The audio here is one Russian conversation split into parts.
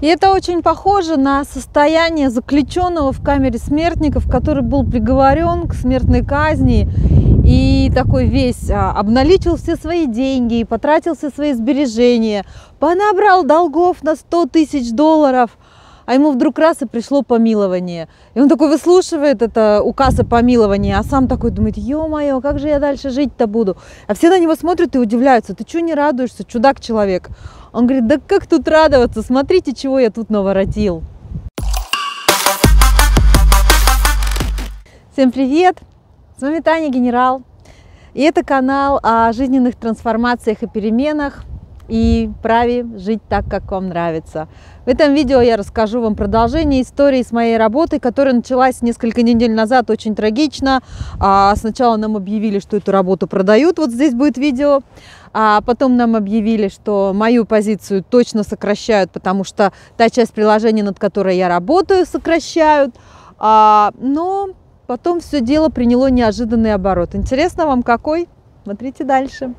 И это очень похоже на состояние заключенного в камере смертников, который был приговорен к смертной казни и такой весь обналичил все свои деньги, и потратил все свои сбережения, понабрал долгов на 100 тысяч долларов, а ему вдруг раз и пришло помилование. И он такой выслушивает это указ о помиловании, а сам такой думает: ё-моё, как же я дальше жить-то буду? А все на него смотрят и удивляются: ты чего не радуешься, чудак-человек? Он говорит: да как тут радоваться, смотрите, чего я тут наворотил. Всем привет! С вами Таня Генерал. И это канал о жизненных трансформациях и переменах, и праве жить так, как вам нравится. В этом видео я расскажу вам продолжение истории с моей работой, которая началась несколько недель назад, очень трагично. Сначала нам объявили, что эту работу продают, вот здесь будет видео. А потом нам объявили, что мою позицию точно сокращают, потому что та часть приложения, над которой я работаю, сокращают. Но потом все дело приняло неожиданный оборот. Интересно вам какой? Смотрите дальше.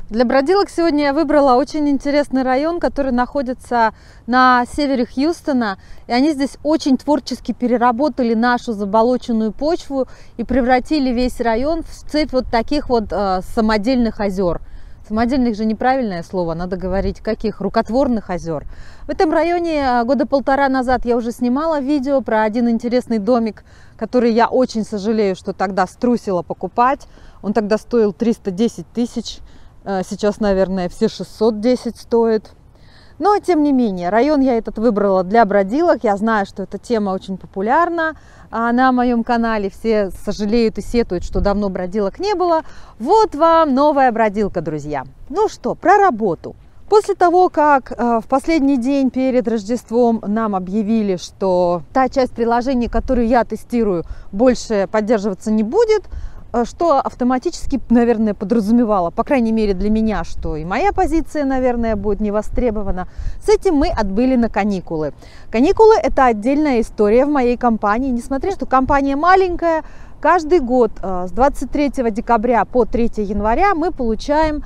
Для бродилок сегодня я выбрала очень интересный район, который находится на севере Хьюстона. И они здесь очень творчески переработали нашу заболоченную почву и превратили весь район в цепь вот таких вот самодельных озер. Самодельных же неправильное слово, надо говорить каких? Рукотворных озер. В этом районе года полтора назад я уже снимала видео про один интересный домик, который я очень сожалею, что тогда струсила покупать. Он тогда стоил 310 тысяч, сейчас, наверное, все 610 стоит. Но, тем не менее, район я этот выбрала для бродилок. Я знаю, что эта тема очень популярна на моем канале. Все сожалеют и сетуют, что давно бродилок не было. Вот вам новая бродилка, друзья. Ну что, про работу. После того, как в последний день перед Рождеством нам объявили, что та часть приложения, которую я тестирую, больше поддерживаться не будет, что автоматически, наверное, подразумевало, по крайней мере для меня, что и моя позиция, наверное, будет не востребована. С этим мы отбыли на каникулы. Каникулы – это отдельная история в моей компании. Несмотря на то, что компания маленькая, каждый год с 23 декабря по 3 января мы получаем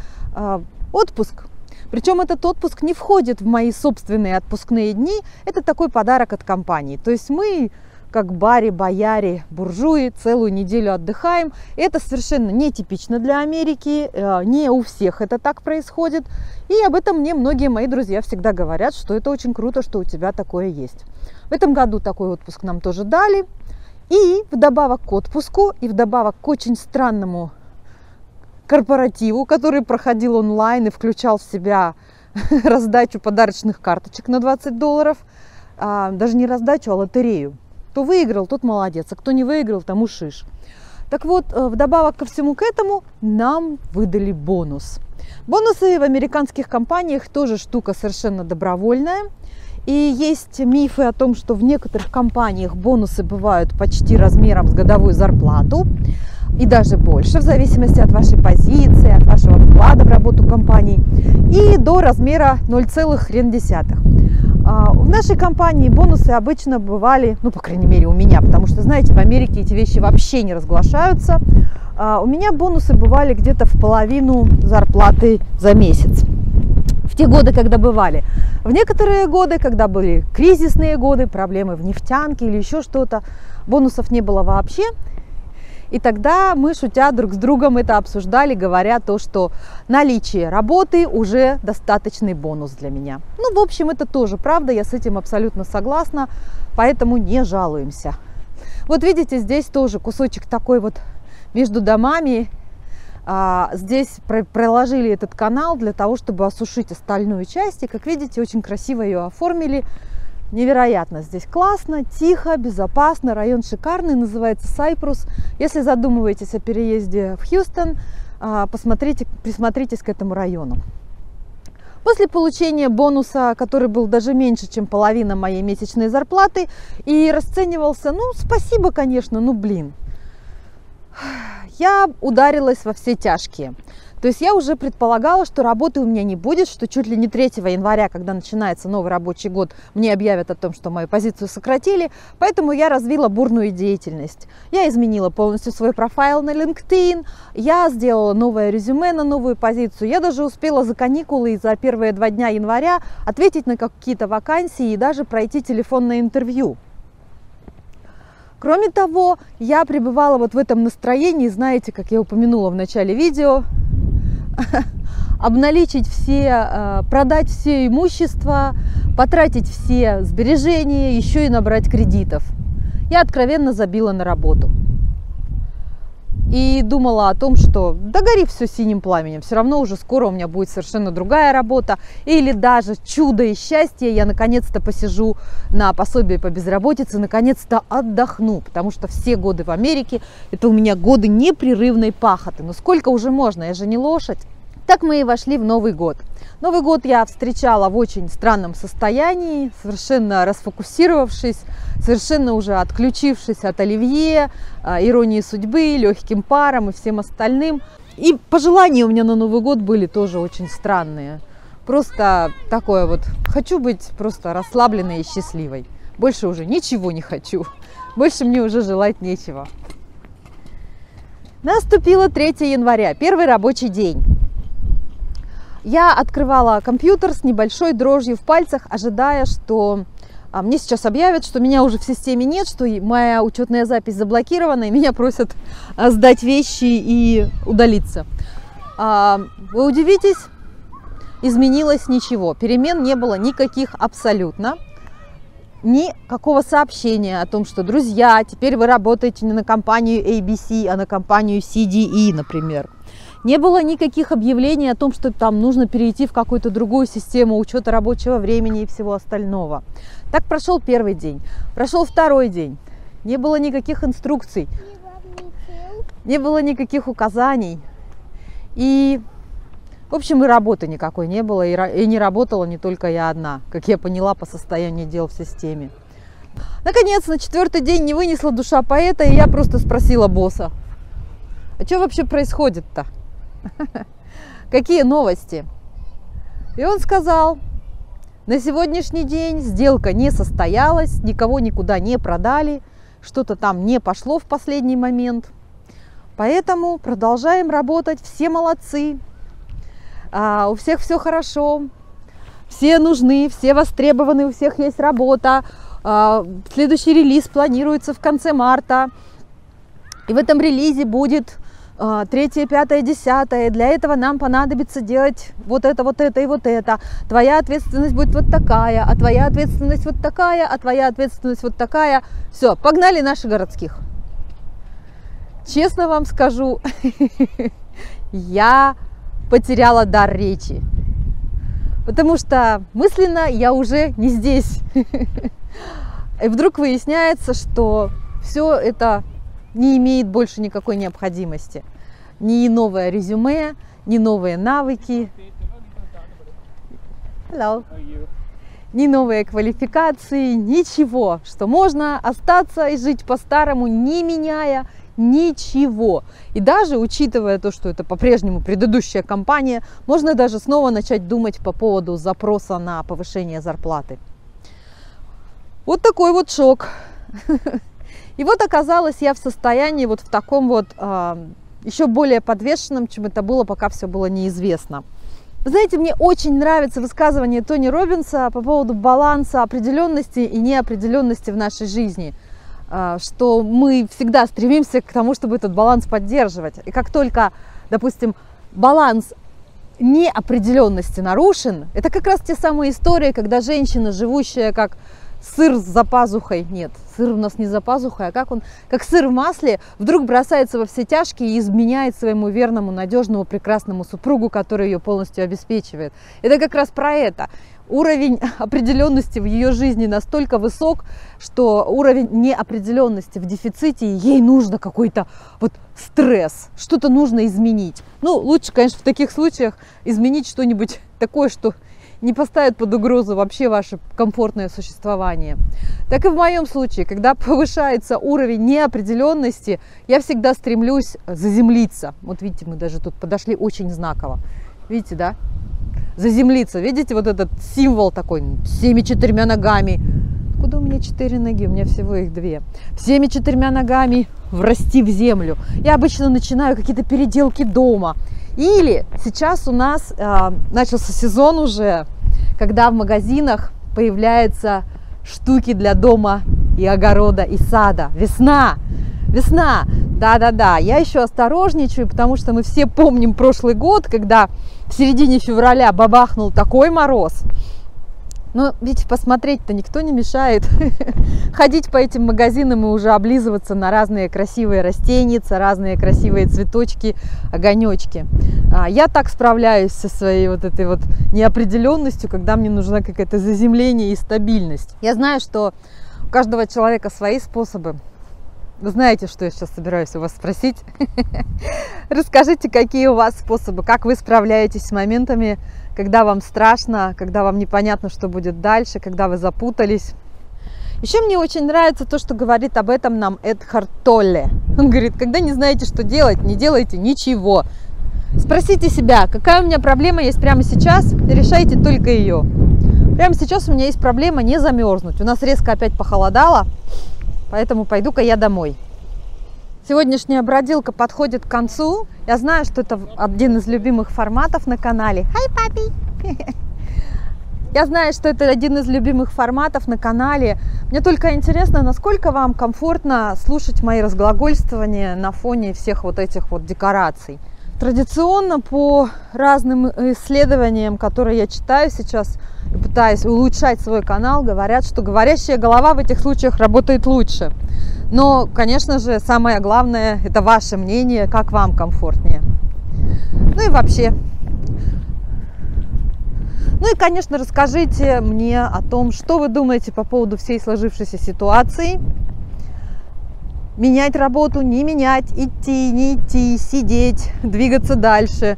отпуск. Причем этот отпуск не входит в мои собственные отпускные дни. Это такой подарок от компании. То есть мы, как бари, бояре, буржуи, целую неделю отдыхаем. Это совершенно нетипично для Америки, не у всех это так происходит. И об этом мне многие мои друзья всегда говорят, что это очень круто, что у тебя такое есть. В этом году такой отпуск нам тоже дали. И вдобавок к отпуску, и вдобавок к очень странному корпоративу, который проходил онлайн и включал в себя раздачу подарочных карточек на 20 долларов, даже не раздачу, а лотерею. Кто выиграл, тот молодец, а кто не выиграл, тому шиш. Так вот, вдобавок ко всему к этому нам выдали бонус. Бонусы в американских компаниях тоже штука совершенно добровольная. И есть мифы о том, что в некоторых компаниях бонусы бывают почти размером с годовую зарплату и даже больше, в зависимости от вашей позиции, от вашего вклада в работу компании, и до размера 0,1. В нашей компании бонусы обычно бывали, ну, по крайней мере, у меня, потому что, знаете, в Америке эти вещи вообще не разглашаются. У меня бонусы бывали где-то в половину зарплаты за месяц. В те годы, когда бывали. В некоторые годы, когда были кризисные годы, проблемы в нефтянке или еще что-то, бонусов не было вообще. И тогда мы, шутя друг с другом, это обсуждали, говоря то, что наличие работы уже достаточный бонус для меня. Ну, в общем, это тоже правда, я с этим абсолютно согласна, поэтому не жалуемся. Вот видите, здесь тоже кусочек такой вот между домами. Здесь проложили этот канал для того, чтобы осушить остальную часть. И, как видите, очень красиво ее оформили. Невероятно, здесь классно, тихо, безопасно, район шикарный, называется Сайпрус. Если задумываетесь о переезде в Хьюстон, присмотритесь к этому району. После получения бонуса, который был даже меньше, чем половина моей месячной зарплаты, и расценивался, ну, спасибо, конечно, ну, блин, я ударилась во все тяжкие. То есть я уже предполагала, что работы у меня не будет, что чуть ли не 3 января, когда начинается новый рабочий год, мне объявят о том, что мою позицию сократили, поэтому я развила бурную деятельность. Я изменила полностью свой профайл на LinkedIn, я сделала новое резюме на новую позицию, я даже успела за каникулы и за первые 2 дня января ответить на какие-то вакансии и даже пройти телефонное интервью. Кроме того, я пребывала вот в этом настроении, знаете, как я упомянула в начале видео, обналичить все, продать все имущество, потратить все сбережения, еще и набрать кредитов. Я откровенно забила на работу. И думала о том, что да гори все синим пламенем, все равно уже скоро у меня будет совершенно другая работа. Или даже чудо и счастье, я наконец-то посижу на пособии по безработице, наконец-то отдохну, потому что все годы в Америке это у меня годы непрерывной пахоты. Но сколько уже можно, я же не лошадь. Так мы и вошли в Новый год. Новый год я встречала в очень странном состоянии, совершенно расфокусировавшись, совершенно уже отключившись от оливье, иронии судьбы, легким паром и всем остальным. И пожелания у меня на Новый год были тоже очень странные. Просто такое вот, хочу быть просто расслабленной и счастливой. Больше уже ничего не хочу, больше мне уже желать нечего. Наступило 3 января, первый рабочий день. Я открывала компьютер с небольшой дрожью в пальцах, ожидая, что мне сейчас объявят, что меня уже в системе нет, что моя учетная запись заблокирована, и меня просят сдать вещи и удалиться. Вы удивитесь, изменилось ничего, перемен не было никаких абсолютно. Никакого сообщения о том, что, друзья, теперь вы работаете не на компанию ABC, а на компанию CDE, например. Не было никаких объявлений о том, что там нужно перейти в какую-то другую систему учета рабочего времени и всего остального. Так прошел первый день, прошел второй день. Не было никаких инструкций, не было никаких указаний. И, в общем, и работы никакой не было, и не работала не только я одна, как я поняла по состоянию дел в системе. Наконец, на 4-й день не вынесла душа поэта, и я просто спросила босса: а что вообще происходит-то? Какие новости? И он сказал: на сегодняшний день сделка не состоялась, никого никуда не продали, что-то там не пошло в последний момент, поэтому продолжаем работать, все молодцы, у всех все хорошо, все нужны, все востребованы, у всех есть работа, следующий релиз планируется в конце марта, и в этом релизе будет 3, 5, 10. Для этого нам понадобится делать вот это и вот это. Твоя ответственность будет вот такая, а твоя ответственность вот такая, а твоя ответственность вот такая. Все, погнали наших городских. Честно вам скажу, я потеряла дар речи, потому что мысленно я уже не здесь. И вдруг выясняется, что все это не имеет больше никакой необходимости. Ни новое резюме, ни новые навыки, ни новые квалификации, ничего, что можно остаться и жить по-старому, не меняя ничего. И даже учитывая то, что это по-прежнему предыдущая компания, можно даже снова начать думать по поводу запроса на повышение зарплаты. Вот такой вот шок. И вот оказалась я в состоянии вот в таком вот еще более подвешенном, чем это было, пока все было неизвестно. Вы знаете, мне очень нравится высказывание Тони Роббинса по поводу баланса определенности и неопределенности в нашей жизни, что мы всегда стремимся к тому, чтобы этот баланс поддерживать. И как только, допустим, баланс неопределенности нарушен, это как раз те самые истории, когда женщина, живущая как сыр за пазухой, нет, сыр у нас не за пазухой, а как сыр в масле, вдруг бросается во все тяжкие и изменяет своему верному, надежному, прекрасному супругу, который ее полностью обеспечивает. Это как раз про это. Уровень определенности в ее жизни настолько высок, что уровень неопределенности в дефиците, и ей нужно какой-то вот стресс, что-то нужно изменить. Ну, лучше, конечно, в таких случаях изменить что-нибудь такое, что не поставят под угрозу вообще ваше комфортное существование. Так и в моем случае, когда повышается уровень неопределенности, я всегда стремлюсь заземлиться. Вот видите, мы даже тут подошли очень знаково. Видите, да? Заземлиться. Видите, вот этот символ такой, всеми 4 ногами. Куда у меня 4 ноги? У меня всего их 2. Всеми 4 ногами врасти в землю. Я обычно начинаю какие-то переделки дома. Или сейчас у нас начался сезон уже, когда в магазинах появляются штуки для дома и огорода, и сада. Весна! Весна! Да-да-да, я еще осторожничаю, потому что мы все помним прошлый год, когда в середине февраля бабахнул такой мороз. Но ведь посмотреть-то никто не мешает. Ходить по этим магазинам и уже облизываться на разные красивые растеница, разные красивые цветочки, огонечки. Я так справляюсь со своей вот этой вот неопределенностью, когда мне нужна какое-то заземление и стабильность. Я знаю, что у каждого человека свои способы. Вы знаете, что я сейчас собираюсь у вас спросить? Расскажите, какие у вас способы, как вы справляетесь с моментами, когда вам страшно, когда вам непонятно, что будет дальше, когда вы запутались. Еще мне очень нравится то, что говорит об этом нам Экхарт Толле. Он говорит, когда не знаете, что делать, не делайте ничего. Спросите себя, какая у меня проблема есть прямо сейчас, и решайте только ее. Прямо сейчас у меня есть проблема не замерзнуть. У нас резко опять похолодало, поэтому пойду-ка я домой. Сегодняшняя бродилка подходит к концу. Я знаю, что это один из любимых форматов на канале. Хай, папи! Я знаю, что это один из любимых форматов на канале. Мне только интересно, насколько вам комфортно слушать мои разглагольствования на фоне всех вот этих вот декораций. Традиционно по разным исследованиям, которые я читаю сейчас, пытаясь улучшать свой канал, говорят, что говорящая голова в этих случаях работает лучше. Но, конечно же, самое главное – это ваше мнение, как вам комфортнее. Ну и вообще. Ну и, конечно, расскажите мне о том, что вы думаете по поводу всей сложившейся ситуации. Менять работу, не менять, идти, не идти, сидеть, двигаться дальше.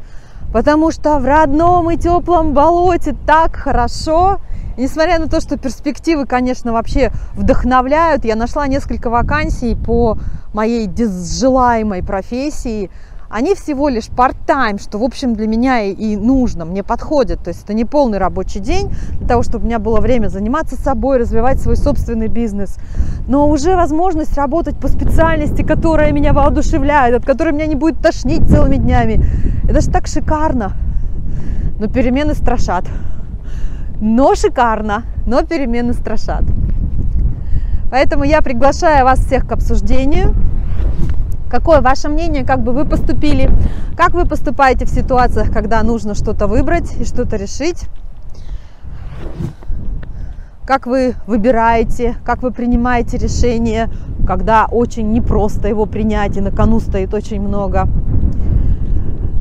Потому что в родном и теплом болоте так хорошо. И несмотря на то, что перспективы, конечно, вообще вдохновляют, я нашла несколько вакансий по моей желаемой профессии. Они всего лишь part-time, что, в общем, для меня и нужно, мне подходит. То есть это не полный рабочий день для того, чтобы у меня было время заниматься собой, развивать свой собственный бизнес. Но уже возможность работать по специальности, которая меня воодушевляет, от которой меня не будет тошнить целыми днями. Это же так шикарно. Но перемены страшат. Но шикарно, но перемены страшат. Поэтому я приглашаю вас всех к обсуждению. Какое ваше мнение, как бы вы поступили, как вы поступаете в ситуациях, когда нужно что-то выбрать и что-то решить, как вы выбираете, как вы принимаете решение, когда очень непросто его принять и на кону стоит очень много.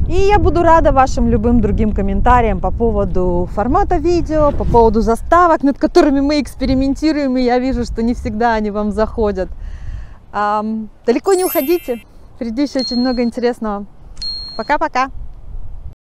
И я буду рада вашим любым другим комментариям по поводу формата видео, по поводу заставок, над которыми мы экспериментируем, и я вижу, что не всегда они вам заходят. Далеко не уходите, впереди еще очень много интересного. Пока-пока!